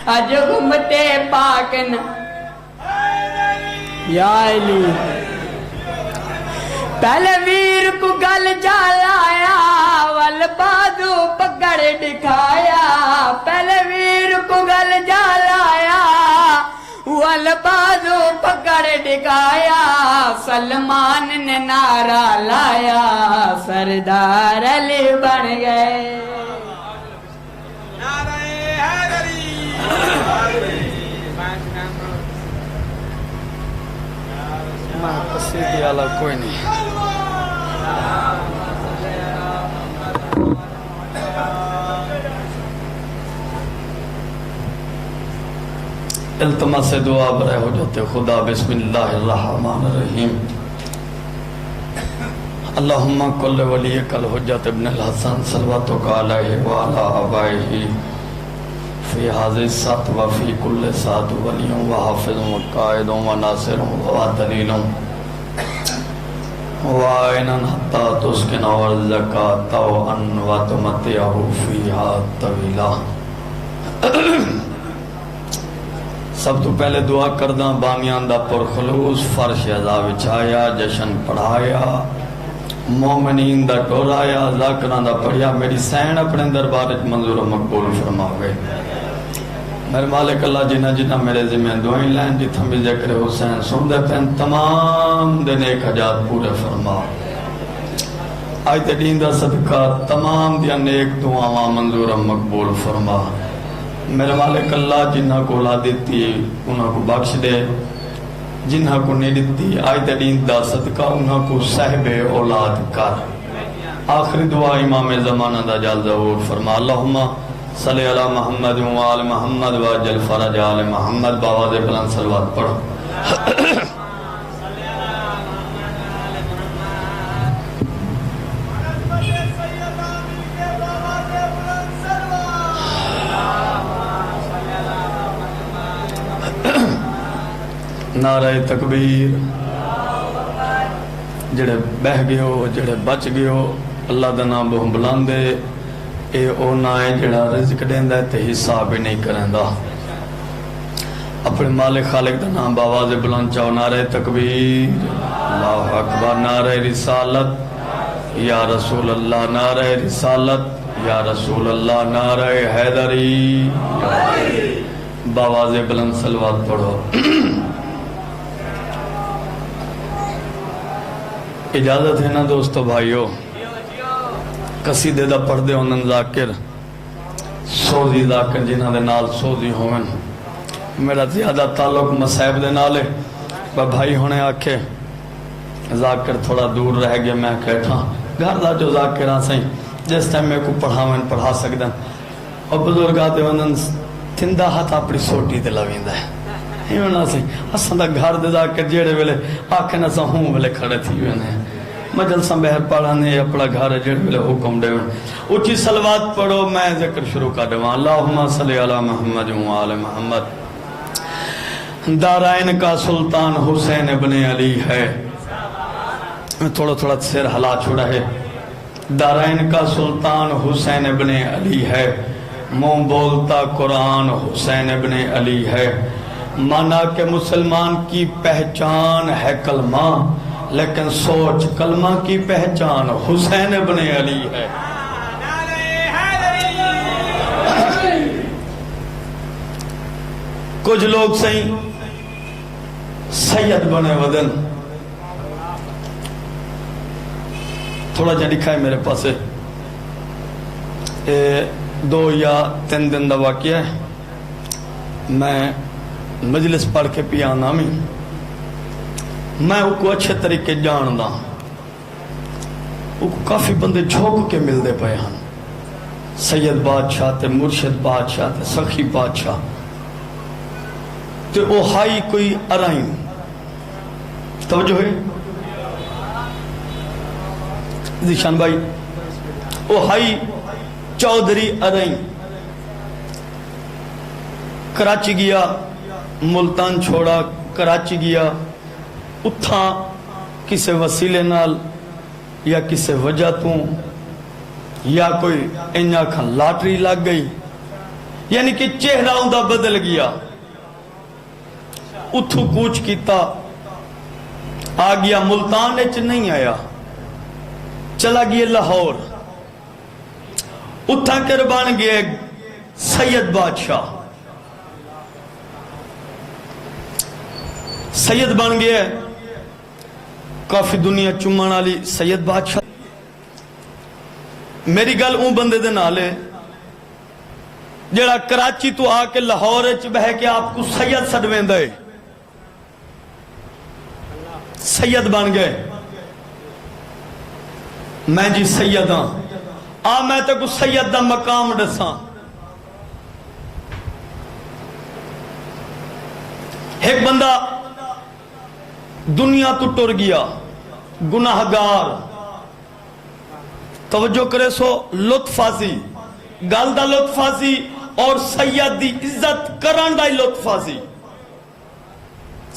اج گھومتے پاک نہ یا علی پہلے ویر کو گل جالایا ول بازو پگڑ دکھایا پہلے ویر کو گل جالایا ول بازو پگڑ دکھایا سلمان نے نعرہ لایا سردار علی بن گئے قصیدے والا کوئی نہیں التماس دعا برائے حجت خدا بسم اللہ الرحمن الرحیم اللہم کل ولیک الحجت ابن الحسن صلواتک علیہ وعلا آبائہ فی حاضر سات وفی کل سات ولیوں وحافظوں وقائدوں وناصروں ودلیلوں وائنن حتی تسکن ورزکاة وان وتمتعہ فیہا طویلہ سب تو پہلے دعا کرداں بانیان دا پرخلوص فرش عزا وچھایا جشن پڑھایا مومنین دا ٹورایا ذاکران دا پڑھیا میری سین اپنے دربارت منظور و مقبول فرماوے میرے مالک اللہ جنہ جنہ میرے ذمہ دعائیں لائن جتھا بھی ذکر حسین سن دے پہن تمام دے نیک حجات پورے فرما آیت دین دا صدقہ تمام دیا نیک دعاواں منظور و مقبول فرما میرے مالک اللہ جنہ کو لا دیتی انہاں کو بخش دے جنہاں کو نہیں دیتی آیت دین دا صدقہ انہاں کو صاحب اولاد کر آخری دعا امام زمانہ دا جال ظہور فرما اللہم صلی علی محمد و آل محمد و جل فرج آل محمد باواز بلند صلوات پڑھو نعرہ تکبیر جڑے بہ گئے ہو جڑے بچ گئے ہو اللہ دا نام بہم بلاندے اے او نائے جڑا رزق دیندہ ہے تے حساب ہی نہیں کرندہ اپنے مالک خالق دا نام باواز بلند چاہو نعرہ تکبیر اللہ اکبر نعرہ رسالت یا رسول اللہ نعرہ رسالت یا رسول اللہ نعرہ حیدری باواز بلند صلوات پڑھو اجازت ہے نا دوستو بھائیو قصیدے دا پڑھ دے انن ذاکر سوزی ذاکر جنہ دے نال سوزی ہوئن میرا زیادہ تعلق مسائب دے نالے بھائی ہونے آکھے ذاکر تھوڑا دور رہ گیا میں کہتا گھر دا جو ذاکران سہیں جس ٹائم میں کو پڑھاویں پڑھا سکدن اور بزرگاں دے انن تندہ ہاتھ اپنی سوٹی دے لویندہ ہے ایونا سی اساں دا گھر دے ذاکر جیڑے ویلے آکھے نہ سا ہوں ویلے کھڑے تھی ہوئے مجلساں بہر پڑھانے اپنا گھر جیڑے ویلے حکم دے اٹھی صلوات پڑھو میں ذکر شروع کر دوں اللہم صلی علی محمد و آل محمد دارائن کا سلطان حسین ابن علی ہے میں تھوڑا تھوڑا سر ہلا چھوڑا ہے دارائن کا سلطان حسین ابن علی ہے منہ بولتا قرآن حسین ابن علی ہے مانا کہ مسلمان کی پہچان ہے کلمہ لیکن سوچ کلمہ کی پہچان حسین ابن علی ہے کچھ لوگ سید بنے ودن تھوڑا جا لکھا ہے میرے پاس دو یا تین دن دا واقعہ ہے میں مجلس پڑھ کے پیانا میں کو اچھے طریقے جاندہ کافی بندے جھوک کے مل دے پائے ہیں سید بادشاہ تے مرشد بادشاہ تے سخی بادشاہ تے او ہائی کوئی ارائن توجہ ہے ذیشان بھائی او ہائی چودھری ارائن کراچی گیا ملتان چھوڑا کراچی گیا اتھا کسے وسیلے نال یا کسے وجہ تو یا کوئی انجا کھن لاتری لگ گئی یعنی کہ چہرہ اندہ بدل گیا. اتھو کوچ کیتا آ گیا ملتان وچ نہیں آیا, چلا گیا لاہور. اتھا کر بن گئے سید بادشاہ. سید بن گئے کافی دنیا چومن والی سید بادشاہ. میری گل اون بندے دے نالے جڑا کراچی تو آ کے لاہور وچ بہ کے آپ کو سید سڈویندا ہے. سید بن گئے. میں جی سید ہاں, آ میں تے کو سید دا مقام دساں. ایک بندہ دنیا تو ٹر گیا, گناہگار. توجہ کرے سو لطفازی, گل دا لطفازی اور سید دی عزت کرن دا لطفازی.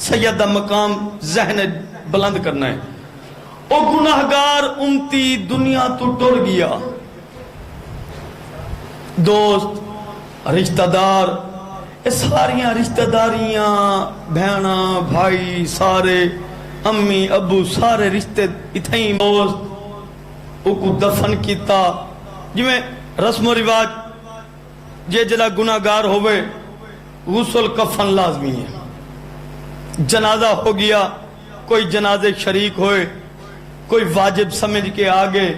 سید دا مقام ذہن بلند کرنا ہے. او گناہگار امتی دنیا تو ٹر گیا. دوست رشتہ دار ساریاں رشتہ داریاں بہنا بھائی سارے امی ابو سارے رشتے اتھیں دوست او کو دفن کیتا. جو میں رسم و رواج جے جڑا گناہگار ہوئے غسل کفن لازمی ہے. جنازہ ہو گیا, کوئی جنازے شریک ہوئے, کوئی واجب سمجھ کے آگے,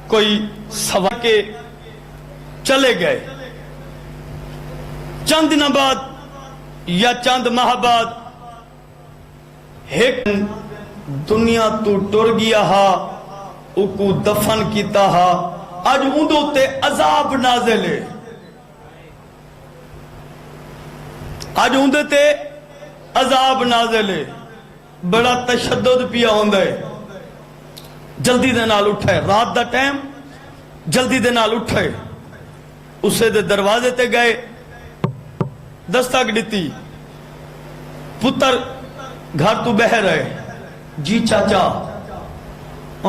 کوئی سوا کے چلے گئے. چند دن بعد یا چند ماہ بعد ایک دنیا تو ٹر گیا ہا, او کو دفن کیتا ہا. آج اندو تے عذاب نازل ہے. آج اندو تے عذاب نازل ہے. بڑا تشدد پیا ہوندہ ہے. جلدی دے نال اٹھائے, رات دا ٹائم جلدی دے نال اٹھائے. اسے دے دروازے تے گئے, دستک دیتی. پتر گھر تو بہ رہے, جی چاچا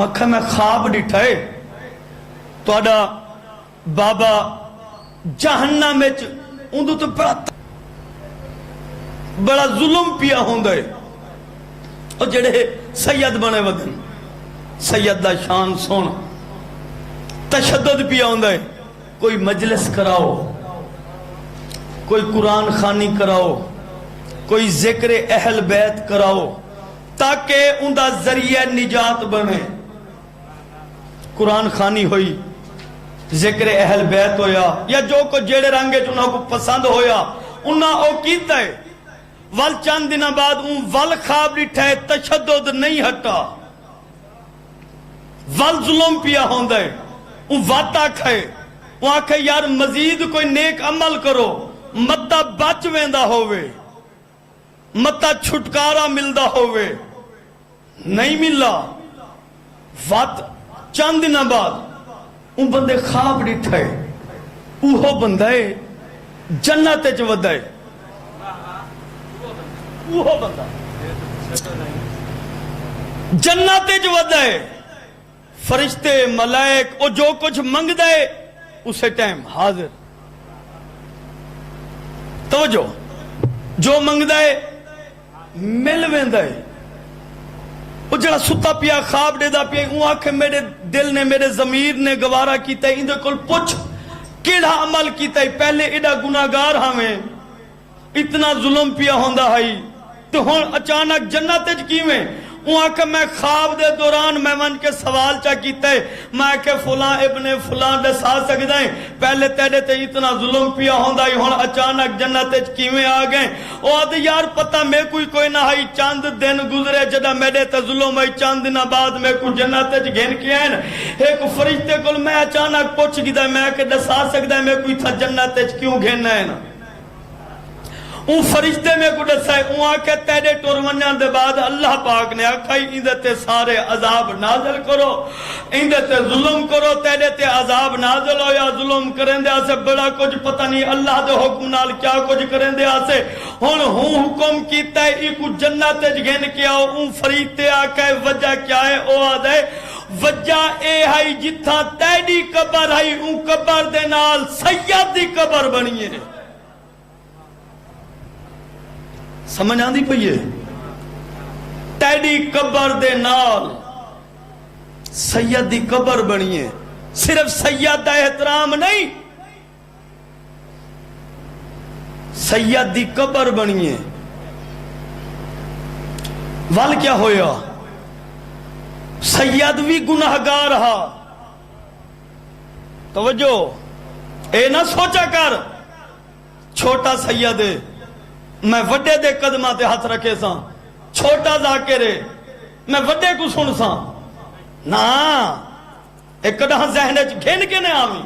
آنکھا میں خواب ڈٹھائے تو آڈا بابا جہنم میں اندو تو بڑا ظلم پیا ہوندہ ہے. اور جڑے سید بنے ودن سید دا شان سون تشدد پیا ہوندہ ہے. کوئی مجلس کراؤ, کوئی قرآن خوانی کراؤ, کوئی ذکر اہل بیت کراؤ تاکہ اندہ ذریعہ نجات بنے. قرآن خوانی ہوئی, ذکر اہل بیت ہویا, یا جو کو جیڑے رنگے جو انہوں کو پسند ہویا انہاں او کیتا ہے. ول چند دن بعد ان ول خواب ڈٹھائے, تشدد نہیں ہٹا, ول ظلم پیا ہوندہ ہے. ان واتا کھائے, وہ آکھے یار مزید کوئی نیک عمل کرو, متا بچ ویندہ ہوئے, متا چھٹکارا ملدہ ہوئے. نہیں ملا. وات چند دن بعد ان بندے خواب ڈٹھائے, اوہو بندہ ہے جنت وچ ودہ ہے. اوہو بندہ جنت وچ ودہ ہے. فرشتے ملائک او جو کچھ منگ دے اسے ٹائم حاضر. توجہ, جو منگ دے مل ویندہ ہے. وہ جڑا ستا پیا خواب دے دا پیا, وہ آنکھیں میرے دل نے میرے ضمیر نے گوارا کیتا ہے, اندھے کل پوچھ کیڑا عمل کیتا ہے. پہلے ایڈا گناہگار ہمیں اتنا ظلم پیا ہوندہ ہے تو ہون اچانک جنت وچ کیویں. وہ آنکھیں میں خواب دے دوران میں من کے سوال چاہ کیتا ہے, میں کہ فلاں ابن فلاں دے ساتھ سکتا ہے, پہلے تیرے تے اتنا ظلم پیا ہوندہ ہے ہون اچانک جنت وچ کیویں آ گئے. او آدھ یار پتہ میں کوئی نہ ہے, چاند دن گزرے جدہ میرے تے ظلم ہے, چاند دن بعد میں کوئی جنت وچ گھن کے آئین. ایک فرشتے کو میں اچانک پوچھ گیتا ہے, میں کہ دسا سکتا ہے میں کوئی تھا جنت وچ کیوں گھن آئین. اون فرشتے میں کو دسا ہے اون آکے تیرے ٹور ونجان دے بعد اللہ پاک نے آکھائی اندے تے سارے عذاب نازل کرو، اندے تے ظلم کرو، تیرے تے عذاب نازل ہو یا ظلم کریں دے آسے بڑا کچھ پتہ نہیں اللہ دے حکم نال کیا کچھ کریں دے آسے ہن ہوں حکم کیتا ہے ایکو جنت جگن کیا اون فرشتے آکے وجہ کیا ہے او آدھے وجہ اے ہائی جتھا تیری قبر ہائی اون قبر دے نال سید دی قبر بنی ہے۔ سمجھ آندی پئیے تیری قبر دے نال سید دی قبر بنی ہے، صرف سید دا احترام نہیں سید دی قبر بنی ہے۔ وال کیا ہویا سید بھی گناہگار ہا، توجہ اے نہ سوچا کر چھوٹا سید ہے میں وڈے دے قدمہ تے ہاتھ رکھے ساں، چھوٹا ذاکرے میں وڈے کو سن ساں، نا ایک کڑاں ذہنے گھن کے نے آویں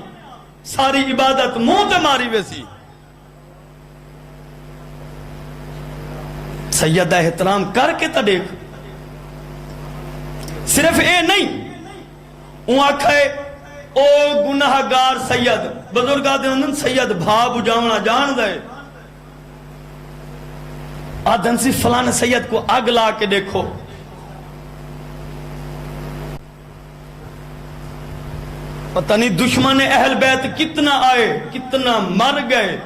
ساری عبادت منہ تے ماری ویسی۔ سید دا احترام کر کے تا دیکھ، صرف اے نہیں اون آکھے او گناہگار سید بزرگاں دے اندر سید بھا بجاونا جان دے آدھن سی فلان سید کو آگ لا کے دیکھو، پتہ نہیں دشمن اہل بیت کتنا آئے کتنا مر گئے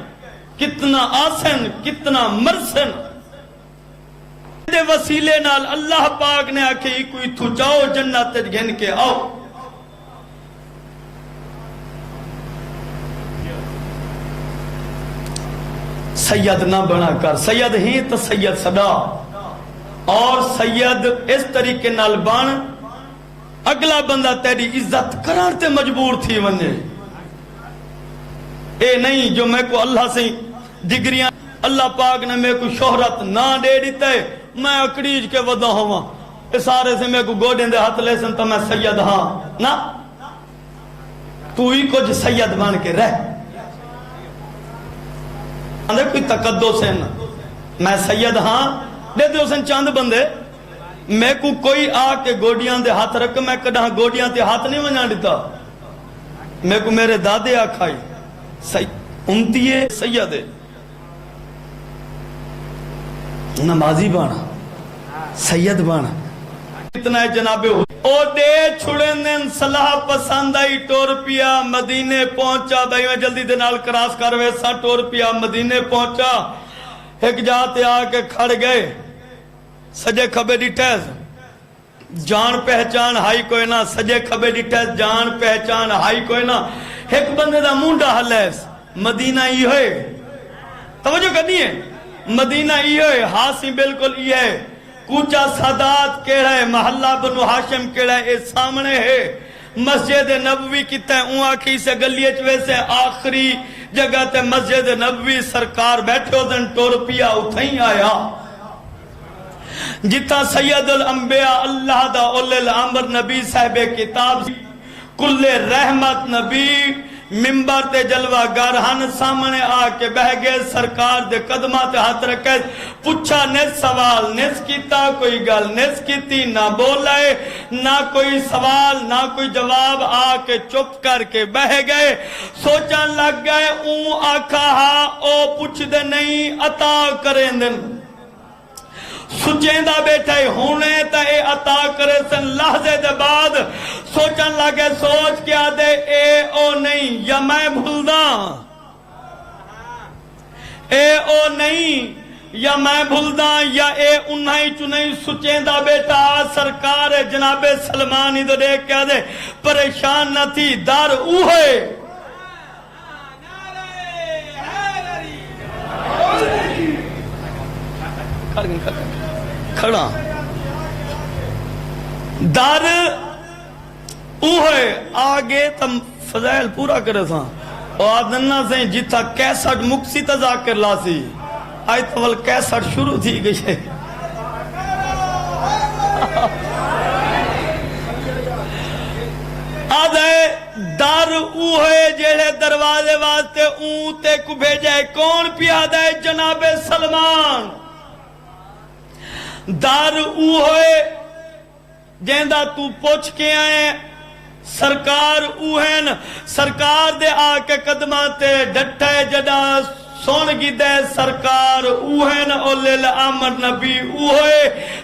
کتنا آسن کتنا مرسن دے وسیلے نال اللہ پاک نے آکھے کوئی تو جاؤ جنت گھن کے آؤ۔ سید نہ بنا کر، سید ہی تو سید صدا، اور سید اس طریقے نال بان اگلا بندہ تیری عزت کران تے مجبور تھی ونے، اے نہیں جو میں کو اللہ سے ڈگریاں اللہ پاک نے میں کو شہرت نہ دے دیتے میں اکڑیج کے ودا ہوا اس سارے سے میں کو گوڑیں دے ہاتھ لے سن تو میں سید ہاں، نا تو ہی کچھ سید بان کے رہ اندھے کوئی تقدو سے نا میں سید ہاں دے دے اسن چاند بندے میں کو کوئی آ کے گوڑیاں دے ہاتھ رکھ میں کڑاں گوڑیاں دے ہاتھ نہیں ونجا دیتا، میں کو میرے دادے آکھائی انتیے سید ہے نمازی بانا سید بانا اتنا ہے جناب او دے چھڑیں دن صلاح پسند آئی ٹور پیا مدینے پہنچا بھائی میں جلدی دے نال کراس کروے سا ٹور پیا مدینے پہنچا ایک جاتے آکے کھڑ گئے سجے کھبے ڈیٹیز جان پہچان ہائی کوئی نہ سجے کھبے ڈیٹیز جان پہچان ہائی کوئی نہ ایک بندے دا مونڈا حلیس مدینہ ہی ہوئے توجہ کرنی ہے مدینہ ہی ہوئے ہاسی بالکل ہی ہے کوچا سادات کیڑا ہے محلہ بنو ہاشم کیڑا ہے اس سامنے ہے مسجد نبوی کیتا ہے اون آکھی سے گلیچ ویسے آخری جگہ تے مسجد نبوی سرکار بیٹھے ہو دن ٹور پیا اتھیں آیا جتا سید الانبیاء اللہ دا اول العمر نبی صاحب کتاب کل رحمت نبی ممبر تے جلوہ گارہن سامنے آکے بہ گئے سرکار دے قدمہ تے ہاتھ رکھے پوچھا نس سوال نس کیتا کوئی گل نس کیتی نہ بولائے نہ کوئی سوال نہ کوئی جواب آکے چپ کر کے بہ گئے سوچن لگ گئے اون آکھا ہا او پوچھ دے نہیں عطا کریں دن سچیں دا بیٹھا ہونے تا اے عطا کرے سن لحظے دے بعد سوچن لگے سوچ کیا دے اے او نہیں یا میں بھولدا اے او نہیں یا میں بھولدا یا اے انہی چنہی سچیں دا بیٹا سرکار جناب سلمانی دے دیکھ کیا دے پریشان نہ تھی دار اوہے کھڑا دار اوہے آگے تم فضائل پورا کرے ساں اور آدھنہ سے جتا کیسٹ مکسی تذاکر لاسی آئی تول کیسٹ شروع تھی گئی آدھے در اوہے جڑے دروازے واسطے اون تے کو بھیجا ہے کون پیادہ ہے جناب سلمان در اوہے جیندہ تو پوچھ کے آئے سرکار اوہن سرکار دے آکے قدماتے ڈٹھے جدا سون کی دے سرکار اوہن اولیل آمر نبی اوہے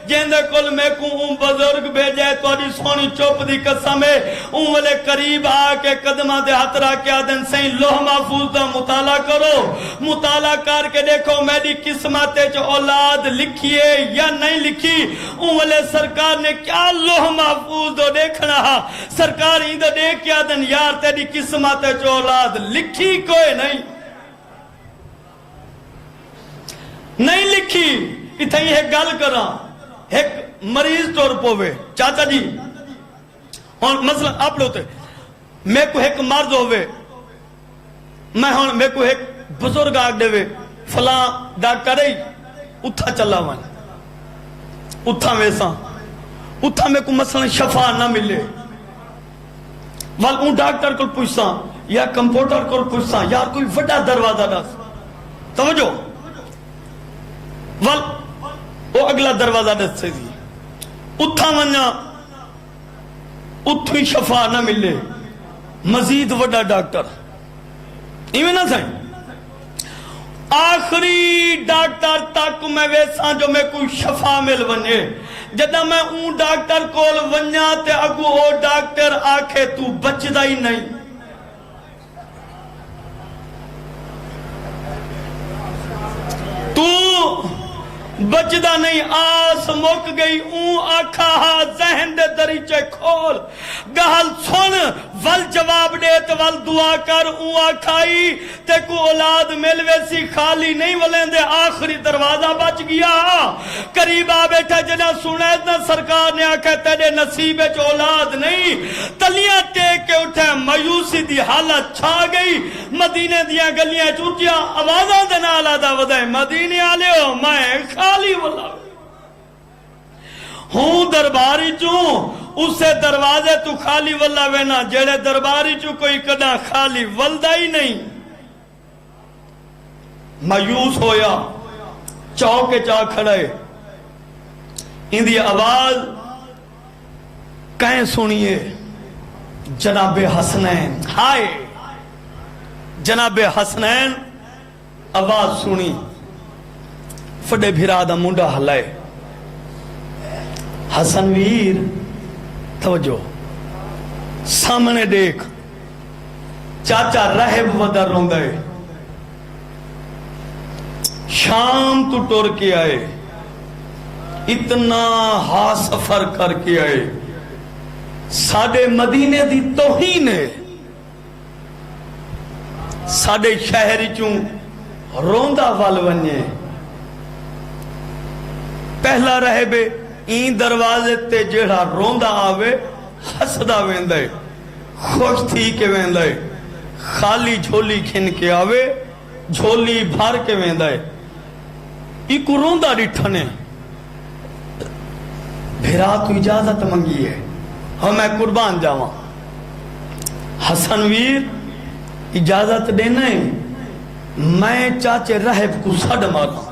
جیندے کل میں کو اون بزرگ بھیجے تو آجی سونی چوپ دی قسم ہے اون والے قریب آکے قدماتے ہاتھ راکیا دن سہیں لوح محفوظ دا مطالعہ کرو مطالعہ کر کے دیکھو میری قسمتے جو اولاد لکھیے یا نہیں لکھی اون والے سرکار نے کیا لوح محفوظ دو دیکھنا سرکار ہی دو دیکھیا دن یار تیری قسمتے جو اولاد لکھی کوئی نہیں لکھی اتھا ہی ایک گل کرا ایک مریض طور پوے چاچا جی مثلا آپ لوتے میں کو ایک مرض ہوئے میں کو ایک بزرگ آگ دے وے فلاں ڈاکٹر ہے اتھا چلا وائن اتھا ویسا اتھا میں کو مثلا شفا نہ ملے وال اون ڈاکٹر کو پوچھسا یا کمپیوٹر کو پوچھسا یار کوئی وڈا دروازہ دس توجہ وال وہ اگلا دروازہ دس سے دی اتھا منیا اتھی شفا نہ ملے مزید وڈا ڈاکٹر ایویں نہ سائیں آخری ڈاکٹر تک میں ویسا جو میں کوئی شفا مل ونجے جدہ میں اون ڈاکٹر کول ونیا تے اگو او ڈاکٹر آکھے تو بچ دا ہی نہیں تو بچدہ نہیں آس مک گئی اون آکھا ہا ذہن دے دریچے کھول گہل سن ول جواب دیت ول دعا کر اون آکھائی تے کو اولاد ملوے سی خالی نہیں ولیں دے آخری دروازہ بچ گیا قریبا بیٹھا جنا سنید نہ سرکار نے آکھا تیرے نصیب جو اولاد نہیں تلیاں ٹیک کے اٹھے مایوسی دی حالت چھا گئی مدینے دیاں گلیاں چوٹیاں آوازاں دنا آلادہ ودائیں مدینے آلے ہو میں خالی واللہ ہوں درباری چوں اسے دروازے تو خالی واللہ وینا جڑے درباری چوں کوئی کدا خالی والدہ ہی نہیں مایوس ہویا چوکے چاہ کھڑے اندھی آواز کہیں سنیے جناب حسنین ہائے جناب حسنین آواز سنی فڑے بھیرا دا منڈا ہلائے حسن ویر توجہ سامنے دیکھ چاچا رہب ودر رون گئے شام تو ٹور کے آئے اتنا ہا سفر کر کے آئے ساڑے مدینے دی توہین ہے ساڑے شہری چون روندہ والونیے پہلا رہے بے این دروازے تے جیڑا روندہ آوے حسدہ ویندے خوش تھی کے ویندے خالی جھولی کھن کے آوے جھولی بھار کے ویندے ایک روندہ ڈٹھنے بھیرا تو اجازت منگی ہے ہمیں قربان جاواں حسن ویر اجازت دینا ہے میں چاچے رہب کو سڑ مارا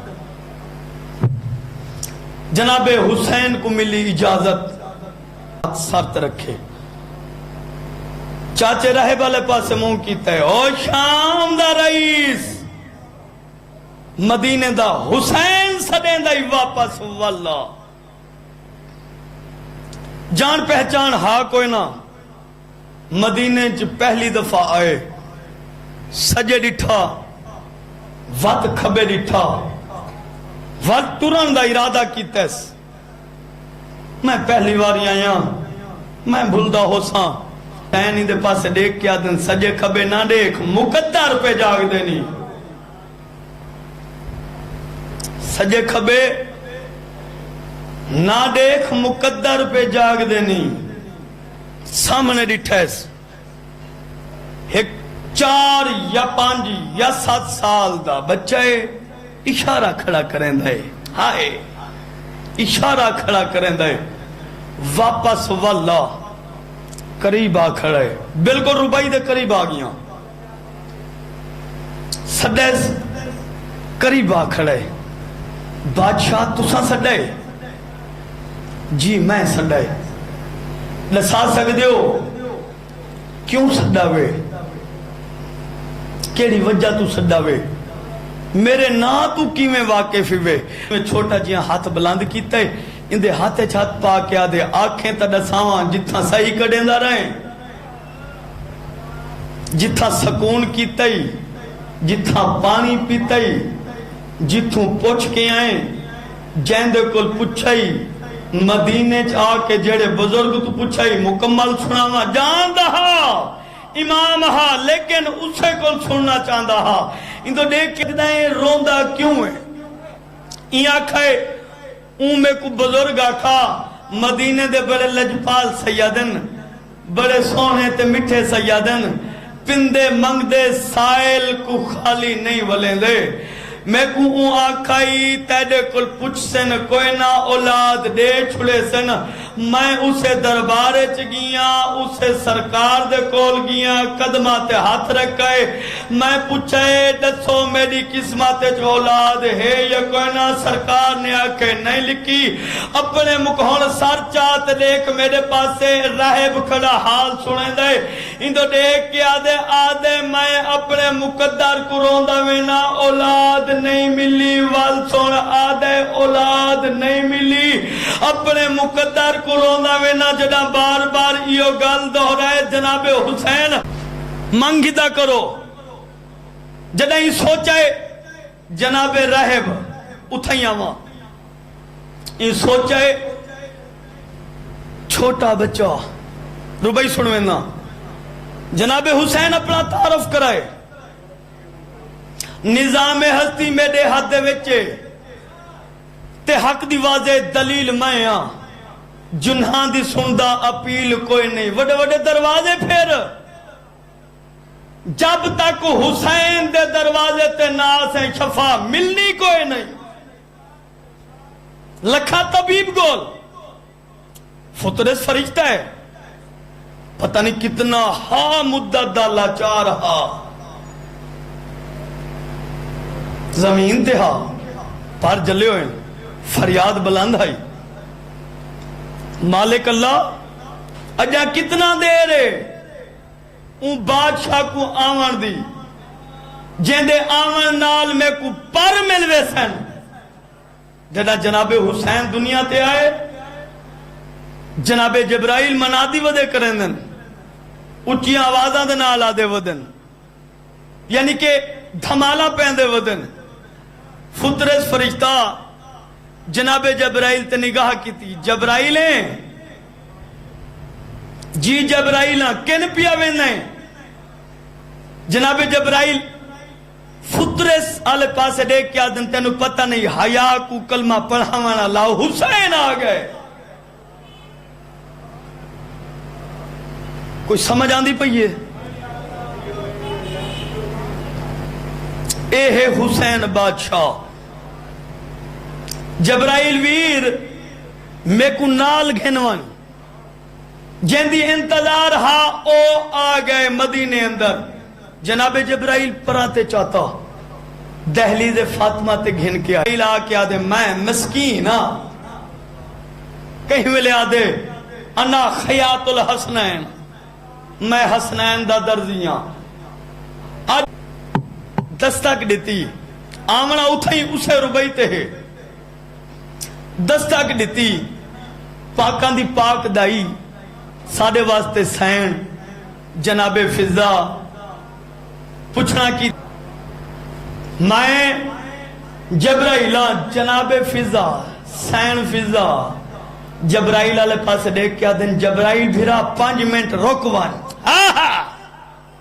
جناب حسین کو ملی اجازت سرت رکھے چاچے رہب والے پاس منہ کیتا ہے او شام دا رئیس مدینے دا حسین سدیں دا واپس واللہ جان پہچان ہاں کوئی نہ مدینے چ پہلی دفعہ آئے سجے ڈٹھا وقت کھبے ڈٹھا وقت ترن دا ارادہ کی تیس میں پہلی باری آیا میں بھولدہ ہو ساں پہنی دے پاسے دیکھ کیا دن سجے کھبے نہ دیکھ مقدر پہ جاگ دینی سجے کھبے نہ دیکھ مقدر پہ جاگ دینی سامنے ڈٹھیس ایک 4 یا 5 یا 7 سال دا بچے اشارہ کھڑا کریں دے ہائے اشارہ کھڑا کریں دے واپس واللہ قریب آ کھڑا ہے، بالکل ربائی دے قریب آ گیا، سڈیس قریب آ کھڑا ہے، بادشاہ تساں سڈے؟ جی میں سڈے۔ لسا سکدے ہو کیوں سڈا وے؟ کیڑی وجہ تو سڈا وے؟ میرے نا تو کیویں واقف وے؟ چھوٹا جیاں ہاتھ بلند کیتا ہے، اندے ہاتھ چھت پا کے آدھے آنکھیں تا دساواں جتھاں صحیح کڈیندا رہیں، جتھاں سکون کیتا ہی، جتھاں پانی پیتا ہی، جتھوں پوچھ کے آئیں، جیندے کل پوچھائی، مدینے چ آ کے جڑے بزرگ تو پوچھائی مکمل سناواں جاندا ہا امام ہا، لیکن اسے کل سننا چاہتا ہا۔ ان تو دیکھ کے دائیں روندا کیوں ہے؟ این آکھائے اون میں کو بزرگ آکھا مدینے دے بڑے لجپال سیدن، بڑے سونے تے مٹھے سیدن، پندے منگ دے سائل کو خالی نہیں ولیں دے۔ میں کو اون آکھائی تیڑے کل پوچھ سن کوئی نہ اولاد دے چھڑے سن، میں اسے دربارے چ گیا، اسے سرکار دے کول گیا، قدمہ تے ہاتھ رکھائے، میں پوچھائے دسو میری قسمت چ اولاد ہے یا کوئی نہ؟ سرکار نے آکھے نہیں لکھی۔ اپنے مکہون سر چاہت دیکھ میرے پاسے راہب کھڑا حال سنے دے، ان تو دیکھ کے آدھے میں اپنے مقدر کو روندہ وینا اولاد نہیں ملی، وال سن آدھے اولاد نہیں ملی، اپنے مقدر کو روندہ وینا جڑا بار بار ایو گل دہرائے جناب حسین منگدہ کرو۔ جڑا ہی سوچائے جناب راہب اتھائیاں وہاں، یہ سوچائے چھوٹا بچہ ربائی سنوینا جناب حسین اپنا تعارف کرائے، نظام ہستی میرے حد وچے تے حق دی واضح دلیل میں ہاں، جنہاں دی سندہ اپیل کوئی نہیں، وڈے وڈے دروازے پھر جب تک حسین دے دروازے تے ناس ہیں شفا ملنی کوئی نہیں۔ لکھا طبیب گول فطرس فرشتہ ہے، پتہ نہیں کتنا ہا مدت دا لاچار ہا، زمین تے ہا پر جلے ہوئے فریاد بلند آئی، مالک اللہ اجا کتنا دیر ہے اون بادشاہ کو آون دی، جیندے آون نال میں کو پر ملوے سن۔ جڑا جناب حسین دنیا تے آئے جناب جبرائیل منادی ودے کریں دن، اچھی آوازاں دے نال آدے ودن، یعنی کہ دھمالا پہندے ودن۔ فطرس فرشتہ جناب جبرائیل تے نگاہ کی تھی، جبرائیلیں جی جبرائیلہ کن پیا ویندیں؟ جناب جبرائیل فطرس آلے پاسے دیکھ کے آدن تینو پتہ نہیں حیا کو کلمہ پڑھاوانا لاؤ حسین آ گئے۔ کوئی سمجھ آندی پئیے؟ اے ہے حسین بادشاہ۔ جبرائیل ویر میں کو نال گھنوان جیندی انتظار ہا او آ گئے مدینے اندر۔ جناب جبرائیل پراتے چاہتا دہلیز فاطمہ تے گھن کے آئے، آ کے آدھے میں مسکین ہاں، کہیں ویلے آدھے انا خیات الحسنین، میں حسنین دا درزیاں۔ آج دستک دیتی آمنا اتھائی اسے ربائی تے ہے، دستک دیتی پاکان دی پاک دائی ساڑے واسطے سین جناب فضا پوچھنا کی میں جبرائیلہ جناب فضا سین فضا جبرائیل آلے پاس دیکھ کیا دن جبرائیل بھیرا 5 منٹ روکوان،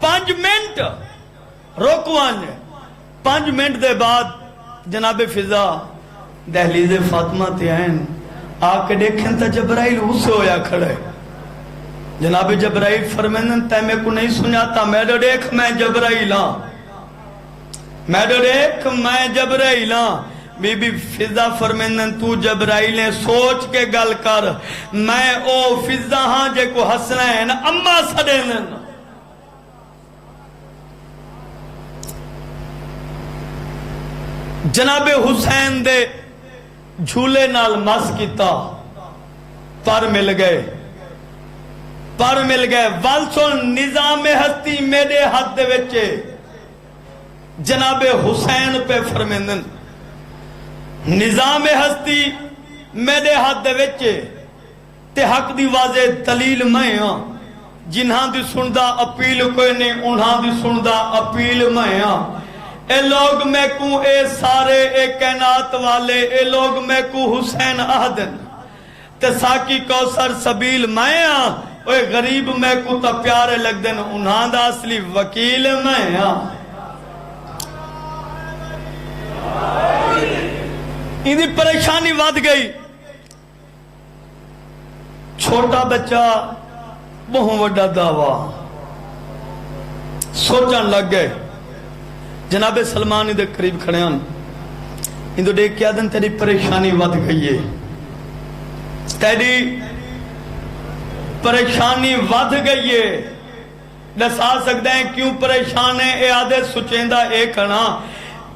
5 منٹ روکوان، 5 منٹ دے بعد جناب فضا دہلیز فاطمہ تے آئین آ کے دیکھیں تا جبرائیل اسے ہویا کھڑے۔ جناب جبرائیل فرمینن تے میں کو نہیں سناتا، میڈو دیکھ میں جبرائیل ہاں، میڈو دیکھ میں جبرائیل ہاں، بی بی فضا فرمیندن تو جبرائیل سوچ کے گل کر میں او فضا ہاں جے کو حسنین اما سڑینن جناب حسین دے جھولے نال مس کیتا پر مل گئے والسن نظام ہستی میرے ہاتھ دے وچے جناب حسین پہ فرمیندن نظام ہستی میرے ہاتھ دے وچے تے حق دی واضح دلیل میں ہاں جنہاں دی سندہ اپیل کوئی نہیں انہاں دی سندہ اپیل میں ہاں اے لوگ میں کو اے سارے اے کائنات والے اے لوگ میں کو حسین آہدن تے ساکی کوثر سبیل میں ہاں اے غریب میں کو تا پیارے لگ دن انہاں دا اصلی وکیل میں ہاں اندھی پریشانی واد گئی چھوٹا بچہ بہت وڈا دعویٰ سوچن لگ گئے جناب سلمان دے قریب کھڑے ہیں اندھو دیکھ کیا دن تیری پریشانی واد گئی ہے تیری پریشانی واد گئی ہے دسا سکتے ہیں کیوں پریشان ہے اے آدھے سچیندہ اے کھڑا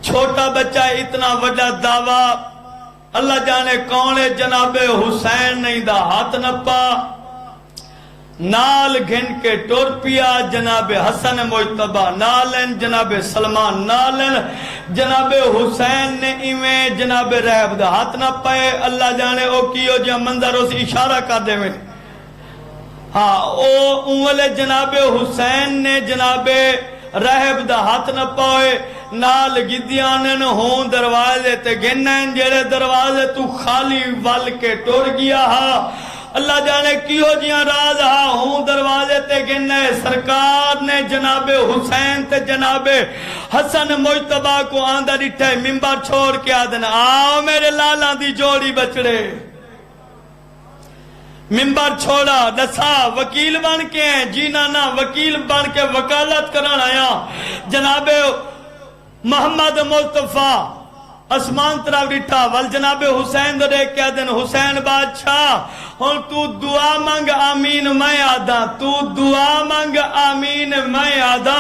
چھوٹا بچہ اتنا وڈا دعویٰ اللہ جانے کون ہے جناب حسین نہیں دا ہاتھ نپا نال گھن کے ٹور پیا جناب حسن مجتبہ نالن جناب سلمان نالن جناب حسین نے ایویں جناب رہب دا ہاتھ نہ پائے اللہ جانے او کیو جا منظر اس اشارہ کر دے میں ہاں او اولے جناب حسین نے جناب رہب دا ہاتھ نہ پائے نال گدیانن ہون دروازے تے گنن جڑے دروازے تو خالی ول کے ٹور گیا ہاں اللہ جانے کیوں جیاں راز ہاں ہوں دروازے تے گنے سرکار نے جناب حسین تے جناب حسن مجتبہ کو آندہ ڈٹھے ممبر چھوڑ کے آدن آؤ میرے لالا دی جوڑی بچڑے ممبر چھوڑا دسا وکیل بن کے ہیں جینا نا وکیل بن کے وکالت کرن آیا جناب محمد مصطفیٰ اسمان طرف ڈٹھا ول جناب حسین دے کیا دن حسین بادشاہ ہن تو دعا مانگ آمین میں آدھا تو دعا مانگ آمین میں آدھا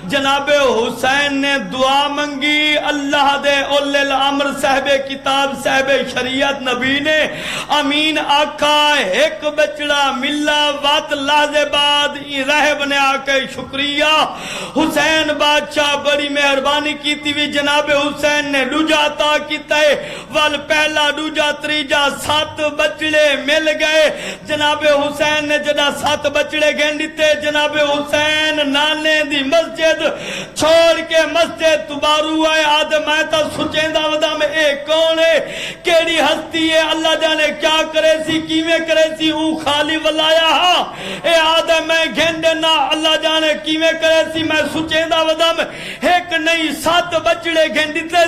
جناب حسین نے دعا مانگی اللہ دے اولی الامر صاحب کتاب صاحب شریعت نبی نے آمین آکھا ایک بچڑا ملا وات لحظے بعد رہب نے آکے شکریہ حسین بادشاہ بڑی مہربانی کیتی بھی جناب حسین نے رجا عطا کیتا ہے وال پہلا دوجا تریجا 7 بچڑے مل گئے جناب حسین نے جدا 7 بچڑے گھن دیتے جناب حسین نانے دی مسجد چھوڑ کے مسجد تبارو آئے آدم آئیتا سچیندہ ودا میں اے کون ہے کیڑی ہستی ہے اللہ جانے کیا کرے سی کیویں کرے سی او خالی ولایا ہاں اے آدم میں گھن دینا اللہ جانے کیویں کرے سی میں سچیندہ ودا میں ایک نہیں 7 بچڑے گھن دیتے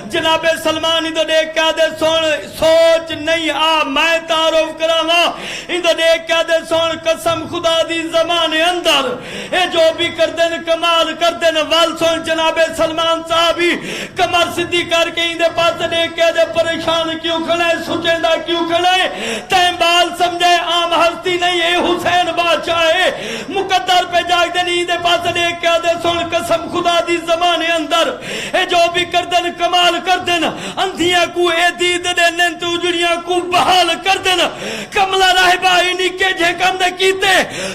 جناب سلمانی تو دیکھ کیا دے سوچ نہیں آ میں تعارف کراما ان تو دیکھ کیا دے سون قسم خدا دی زمانے اندر اے جو بھی کر دن کمال کر دن وال سون جناب سلمان صاحبی کمر صدی کر کے ان دے پاس دیکھ کیا دے پریشان کیوں کھڑے سچیندہ کیوں کھڑے تیم بال سمجھے عام ہستی نہیں اے حسین بادشاہ ہے مقدر پہ جاگ دن ان دے پاس دیکھ کیا دے سون قسم خدا دی زمانے اندر اے جو بھی کر دن کمال کر دن اندھیاں کو اے دید دے ننت اجڑیاں کو بحال کر دن کملہ راہبائی نکے جھے کم دے کیتے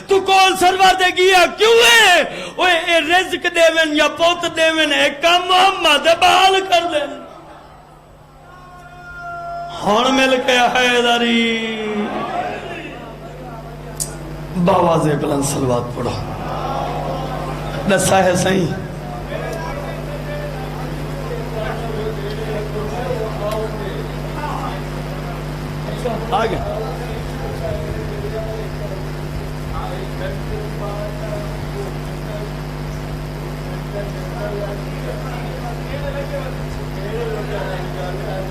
تو کول سرور دے گیا کیوں ہے اوے اے رزق دیون یا پوت دیون اے کم محمد بحال کر دن ہون مل کے حیدری باوازے بلند صلوات پڑھا دسا ہے صحیح آگے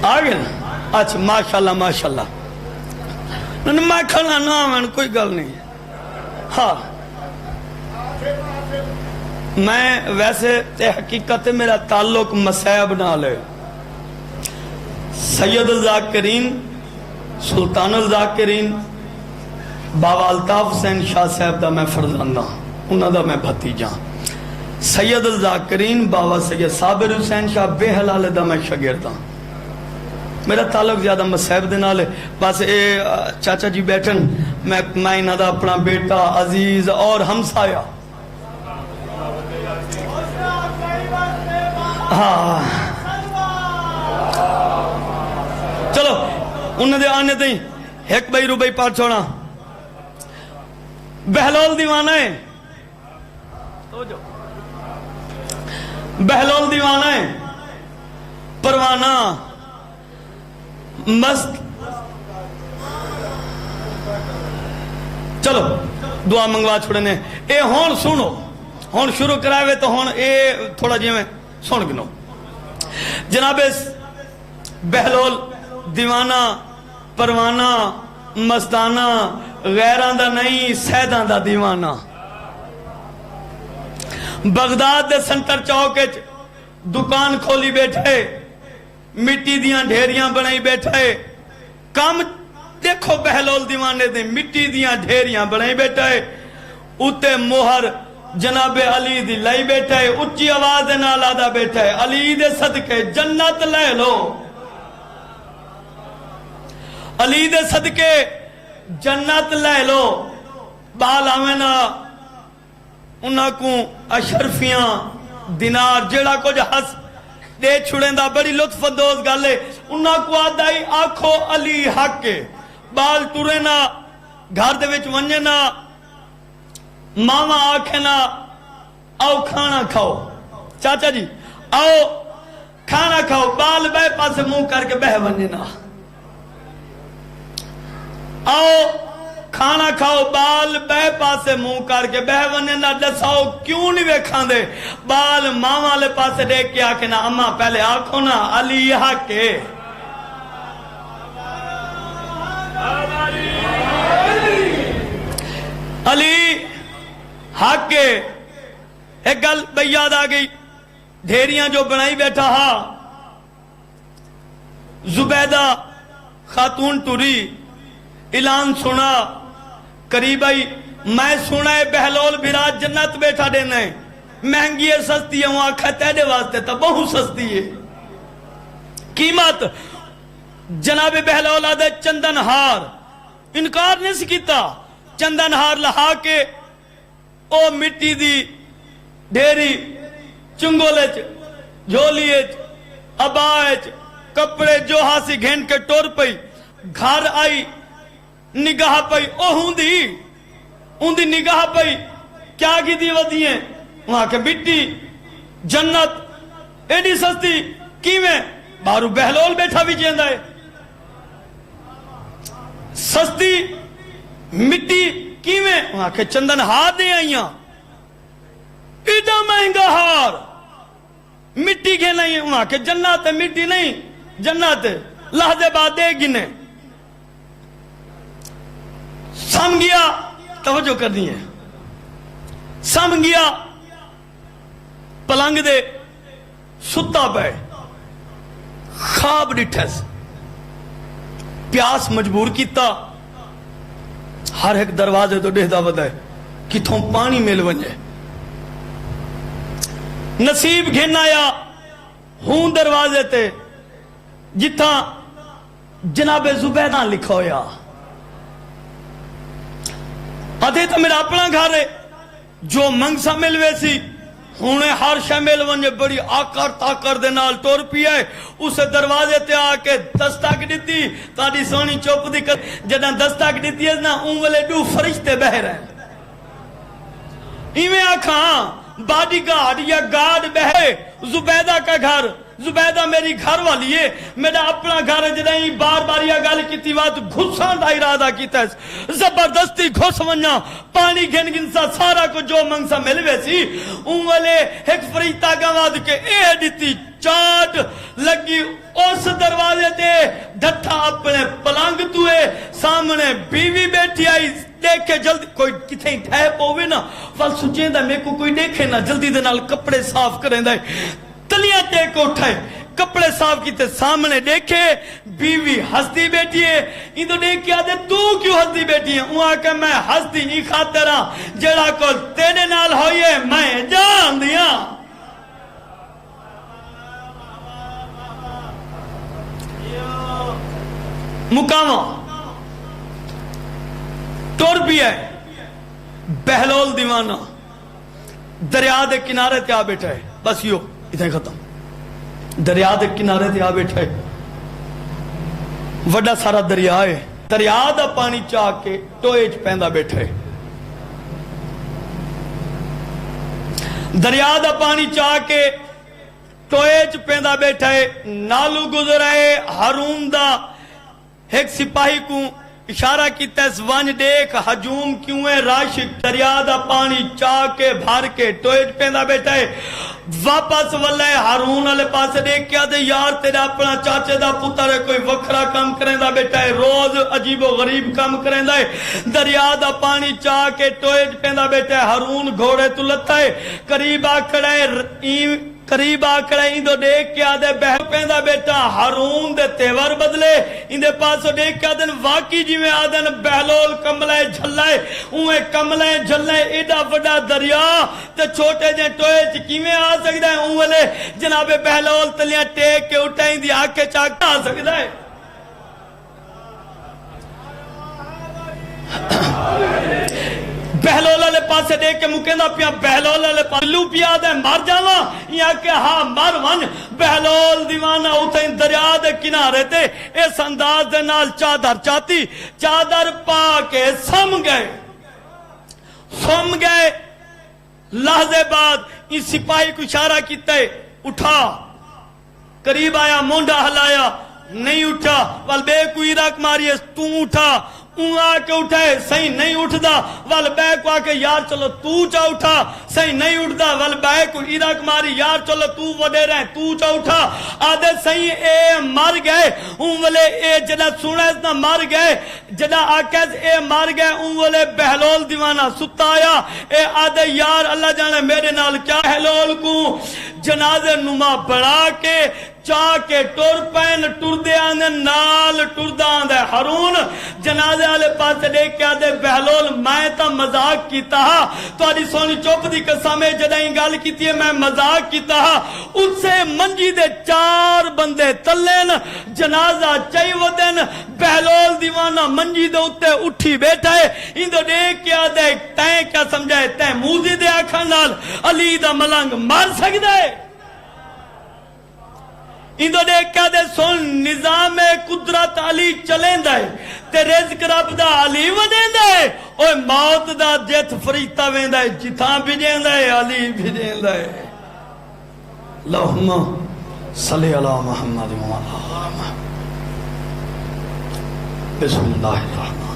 آگے اچھا ماشاءاللہ ماشاءاللہ میں کھڑا نہ کوئی گل نہیں ہاں میں ویسے حقیقت میرا تعلق مسیب نہ لے سید الذاکرین سلطان الذاکرین بابا الطاف حسین شاہ صاحب دا میں فرزندہ انہاں دا میں بھتیجا سید الذاکرین بابا سید صابر حسین شاہ بے حلال دا میں شاگرداں میرا تعلق زیادہ مصحب دے نال ہے بس اے چاچا جی بیٹھن میں انہاں دا اپنا بیٹا عزیز اور ہمسایا ہاں چلو انہوں نے آنے دیں ایک بھائی روبئی پار چھوڑا بہلول دیوانہ ہے بہلول دیوانہ ہے پروانہ مست چلو دعا منگوا چھوڑنے اے ہون سنو ہون شروع کرائے تو ہون اے تھوڑا جی میں سن گنو جناب بہلول دیوانہ پروانہ مستانہ غیران دا نہیں سیدان دا دیوانہ بغداد دے سنٹر چوکے دکان کھولی بیٹھے مٹی دیاں ڈھیریاں بنائی بیٹھے کام دیکھو بہلول دیوانے دے مٹی دیاں ڈھیریاں بنائی بیٹھے اتے موہر جناب علی دی لائی بیٹھے اچھی آواز نالا دا بیٹھے علی دے صدقے جنت لے لو علی دے صدقے جنت لے لو بال آوینا انہاں کو اشرفیاں دینار جیڑا کچھ ہس دے چھڑیں دا بڑی لطف اندوز گالے انہاں کو آدھائی آنکھو علی حق کے بال ٹورینا گھر دے وچ ونجنا ماما آکھنا آؤ کھانا کھاؤ چاچا جی آؤ کھانا کھاؤ بال بے پاسے منہ کر کے بہ ونجنا آؤ کھانا کھاؤ بال بے پاسے منہ کر کے بہ ونجنا دساؤ کیوں نہیں ویکھاں دے بال ماما لے پاسے دیکھ کے آکھنا اما پہلے آکھو نا علی حق کے علی حق کے ایک گل بھئی یاد آگئی ڈھیریاں جو بنائی بیٹھا ہا زبیدہ خاتون ٹوری اعلان سنا قریب آئی میں سنا ہے بہلول بھیرا جنت بیٹھا دینے مہنگی ہے سستی ہے وہاں کھتے دے واسطے تا بہت سستی ہے قیمت جناب بہلول آدھے چندن ہار انکار نہیں سکیتا چندن ہار لہا کے او مٹی دی ڈھیری چنگولیچ جھولیچ ابائچ کپڑے جو ہاسی گھن کے ٹور پئی گھر آئی نگاہ پئی او ہوں دی نگاہ پئی کیا کی دی ودی ہیں وہاں کے مٹی جنت ایڈی سستی کیویں بارو بہلول بیٹھا بھی جیندہ ہے سستی مٹی کیویں وہاں کے چندن ہار دے آئیاں ایڈا مہنگا ہار مٹی گھے نہیں وہاں کے جنت ہے مٹی نہیں جنت ہے لحظے بعد دے گنے سم گیا توجہ کرنی ہے سم گیا پلنگ دے ستا پہ خواب ڈٹھس پیاس مجبور کیتا ہر ایک دروازے تو ڈہدا ودائے کتھوں پانی مل ونجے نصیب گھن آیا ہوں دروازے تے جتھاں جناب زبیدہ لکھا ہویا آدھے تو میرا اپنا گھر ہے جو منگسا ملوے سی ہونے ہر شے مل ونجے بڑی آکر تاکر دے نال ٹور پیا ہے اسے دروازے تے آکے دستک دیتی تاڑی سونی چوپ دی کر جدہ دستک دیتی ہے نا ان والے دو فرشتے بہ رہے ہیں ایویں آکھاں باڈی گارڈ یا گارڈ بہے زبیدہ کا گھر زبیدہ میری گھر والی ہے میرا اپنا گھر ہے جدہ ہی بار بار یہ گل کیتی وات گھسان دا ارادہ کیتا ہے زبردستی گھس ونجا پانی گھن گنسا سارا کو جو منگسا ملوے سی ان والے ایک فریتا گواد کے اے دیتی چاٹ لگی اس دروازے تے ڈھٹا اپنے پلانگ توئے سامنے بیوی بیٹھی آئی دیکھے جلدی کوئی کتھیں ٹھیپ ہوئے نا فال سچیں دا میں کو کوئی دیکھے نا جلدی دے نال کپڑے صاف کریں دا تلیاں ٹیک اٹھائے کپڑے صاف کیتے سامنے دیکھے بیوی ہستی بیٹھی ہے ان تو دیکھ کے آدھے تو کیوں ہستی بیٹھی ہے وہاں کہ میں ہستی ہی خاطر ہاں جڑا کو تیرے نال ہوئیے میں جان دیا مقامہ ٹور بھی ہے بہلول دیوانہ دریا دے کنارے تے آ بیٹھا ہے بس یو اتنے ختم دریا دے کنارے تے آ بیٹھا ہے وڈا سارا دریا ہے دریا دا پانی چاہ کے ٹوئے چ پیندا بیٹھا ہے دریا دا پانی چاہ کے ٹوئے چ پیندا بیٹھا ہے نالو گزر ہے ہارون دا ایک سپاہی کو اشارہ کی تیس ونج دیکھ ہجوم کیوں ہے راشق دریا دا پانی چاہ کے بھار کے ٹوئٹ پیندا بیٹھا ہے واپس واللہ ہارون علیہ پاس دیکھ کیا دے یار تیرا اپنا چاچے دا پتر ہے کوئی وکھرا کام کریں دا بیٹھا ہے روز عجیب و غریب کام کریں دا ہے دریا دا پانی چاہ کے ٹوئٹ پیندا بیٹھا ہے ہارون گھوڑے تو لتا ہے قریب آکڑا ہے قریب آکڑا اندو دیکھ کے آدھے بہل پیندا بیٹا ہارون دے تیور بدلے اندے پاسو دیکھ کے آدھن واقعی جی میں آدھن بہلول کملے جھلائے اوہ کملے جھلائے ایڈا وڈا دریا تے چھوٹے جن ٹوئے چکی میں آ سکتا ہے اوہ لے جناب بہلول تلیاں ٹیک کے اٹھائیں دی آکے چاک آ سکتا ہے بہلول علیہ پاسے دیکھ کے مکیندہ پیا بہلول علیہ پاسے لو پیا دے مار جاوا یا کہ ہاں مار ون بہلول دیوانہ اتھیں دریا دے کنارے تے اس انداز دے نال چادر چاہتی چادر پا کے سم گئے لحظے بعد اس سپاہی کو اشارہ کیتا ہے اٹھا قریب آیا مونڈا ہلایا نہیں اٹھا وال بے کو عراق ماری ہے تو اٹھا آ کے اٹھائے صحیح نہیں اٹھدا وال بے کو آ کے یار چلو تو چا اٹھا صحیح نہیں اٹھدا وال بے کو عراق ماری یار چلو تو وڈے رہے تو چا اٹھا آدھے صحیح اے مار گئے والے اے جدا سونا اس نہ مار گئے جدا آکیز اے مار گئے والے بہلول دیوانہ ستا آیا اے آدھے یار اللہ جانے میرے نال کیا بہلول کو جنازے نما بڑھا کے چاہ کے ٹور پین ٹور دے آنے نال ٹور دا آنے ہارون جنازے والے پاس دیکھ کے آدھے بہلول میں تا مذاق کیتا ہا تو آدھی سونی چوپ دی قسمیں جدائیں گال کیتی ہے میں مذاق کیتا ہا اس سے منجی دے 4 بندے تلین جنازہ چاہی ودن بہلول دیوانہ منجی دے اتے اٹھی بیٹھا ہے اندو دیکھ کے آدھے تین کیا سمجھائے تین موزی دے آکھا نال علی دا ملنگ مار سکتا ہے اندو دیکھ کے دے سن نظام قدرت علی چلیں دائے تے رزق رب دا علی ودیں دائے اوہ موت دا جت فریتا ویں دائے جتاں بھجیں دائے علی بھجیں دائے اللہم صلی اللہ محمد وعلا بسم اللہ الرحمن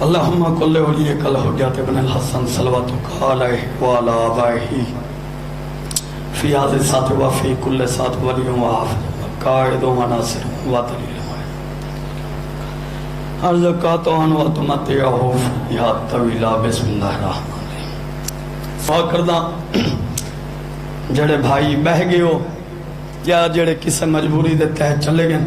اللہم کل ولیک الحجات ابن الحسن صلواتک علیہ وعلا آبائہی فی آذ ساتھ وفی کل ساتھ ولیوں وحافظ قائد و مناصر و دلیل ارزقاتوان و تمتعہو یا طویلہ بسم اللہ الرحمن الرحیم سوا کردہ جڑے بھائی بہ گئے ہو یا جڑے کسے مجبوری دے تحت چلے گئے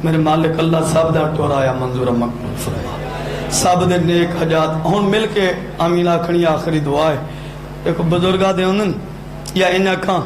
میرے مالک اللہ صاحب دا ٹور آیا منظور مقبول فرما صاحب دے نیک حجات ہون مل کے آمین آکھنی آخری دعا ہے ایک بزرگاں دے انہوں یا انہاں کھاں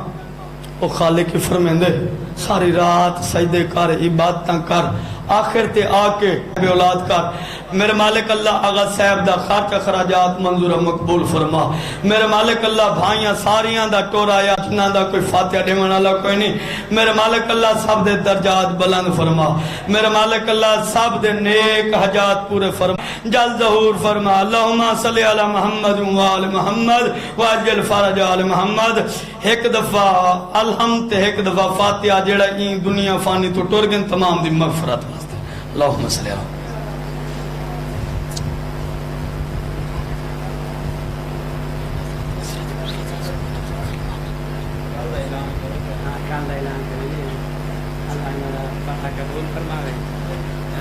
او خالق کی فرمیندے ساری رات سجدے کر عبادتاں کر آخر تے آکے بے اولاد کر میرے مالک اللہ آغا صاحب دا خرچ اخراجات منظور مقبول فرما میرے مالک اللہ بھائیاں ساریاں دا ٹور آیا جنہ دا کوئی فاتحہ دیوان اللہ کوئی نہیں میرے مالک اللہ سب دے درجات بلند فرما میرے مالک اللہ سب دے نیک حجات پورے فرما جل ظہور فرما اللہم صلی علی محمد و آل محمد واجل فرج آل محمد ایک دفعہ الحمد ایک دفعہ فاتحہ جڑا این دنیا فانی تو ٹور گن تمام دی مغفرت واسطے اللہم صلی علی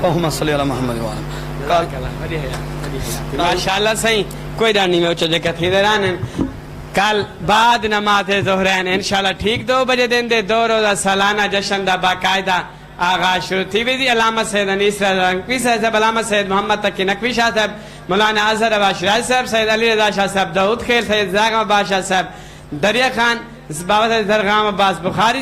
اللہم صلی علی محمد وآلہ ماشاءاللہ صحیح کوئی ڈانی میں اچھا جگہ تھی درانن کل بعد نماز ظہرین انشاءاللہ ٹھیک 2 بجے دن دے 2 روزہ سالانہ جشن دا باقاعدہ آغاز شروع تھی وی دی علامہ سید انیس رضا نقوی صاحب، علامہ سید محمد تقی نقوی شاہ صاحب، مولانا اظہر عباس شیراز صاحب، سید علی رضا شاہ صاحب داؤد خیل، سید زاغم عباس شاہ صاحب دریا خان، بابا سید درغام عباس بخاری